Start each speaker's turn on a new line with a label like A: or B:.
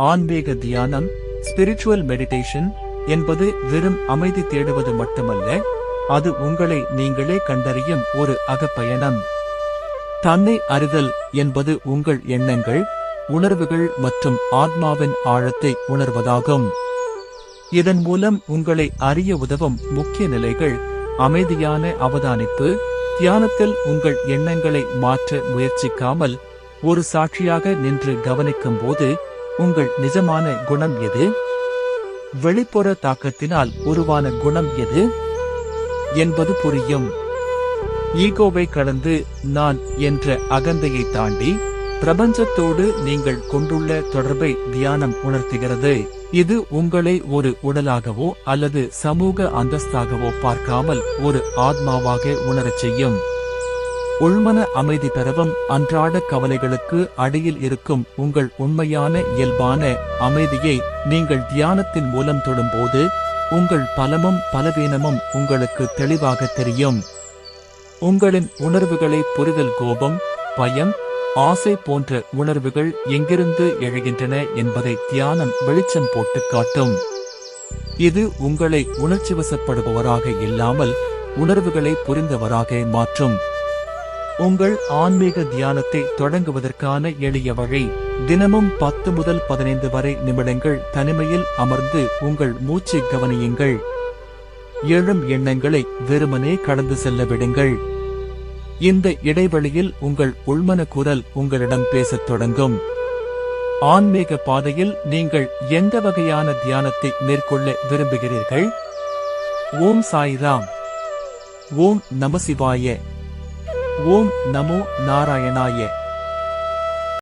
A: ஆன்மீக தியானம், spiritual meditation என்பது வெறும் அமைதி தேடுவது மட்டுமல்ல, அது உங்களை நீங்களே கண்டறியும் ஒரு அகப்பயணம். தன்னை அறிதல் என்பது உங்கள் எண்ணங்கள், உணர்வுகள் மற்றும் ஆத்மாவின் ஆழத்தை உணர்வதாகும். இதன் மூலம் உங்களை அறிய உதவும் முக்கிய நிலைகள் அமைதியான அவதானிப்பு. தியானத்தில் உங்கள் எண்ணங்களை மாற்ற முயற்சிக்காமல் ஒரு சாட்சியாக நின்று கவனிக்கும் போது உங்கள் நிஜமான குணம் எது, வெளிப்புற தாக்கத்தினால் உருவான குணம் எது என்பது புரியும். ஈகோவை கடந்து நான் என்ற அகந்தையை தாண்டி பிரபஞ்சத்தோடு நீங்கள் கொண்டுள்ள தொடர்பை தியானம் உணர்த்துகிறது. இது உங்களை ஒரு உடலாகவோ அல்லது சமூக அந்தஸ்தாகவோ பார்க்காமல் ஒரு ஆத்மாவாக உணரச் செய்யும். உள்மன அமைதி பெறவும் அன்றாட கவலைகளுக்கு அடியில் இருக்கும் உங்கள் உண்மையான இயல்பான அமைதியை நீங்கள் தியானத்தின் மூலம் தொடும்போது உங்கள் பலமும் பலவீனமும் உங்களுக்கு தெளிவாக தெரியும். உங்களின் உணர்வுகளை புரிதல், கோபம், பயம், ஆசை போன்ற உணர்வுகள் எங்கிருந்து எழுகின்றன என்பதை தியானம் வெளிச்சம் போட்டு காட்டும். இது உங்களை உணர்ச்சிவசப்படுபவராக இல்லாமல் உணர்வுகளை புரிந்தவராக மாற்றும். உங்கள் ஆன்மீக தியானத்தை தொடங்குவதற்கான எளிய வழி: தினமும் 10 முதல் 15 வரை நிமிடங்கள் தனிமையில் அமர்ந்து உங்கள் மூச்சை கவனியுங்கள். எழும் எண்ணங்களை வெறுமனே கடந்து செல்ல விடுங்கள். இந்த இடைவெளியில் உங்கள் உள்மன குரல் உங்களிடம் பேசத் தொடங்கும். ஆன்மீக பாதையில் நீங்கள் எந்த வகையான தியானத்தை மேற்கொள்ள விரும்புகிறீர்கள்? ஓம் சாய்ராம். ஓம் நம சிவாய. ஓம் நமோ நாராயணாய.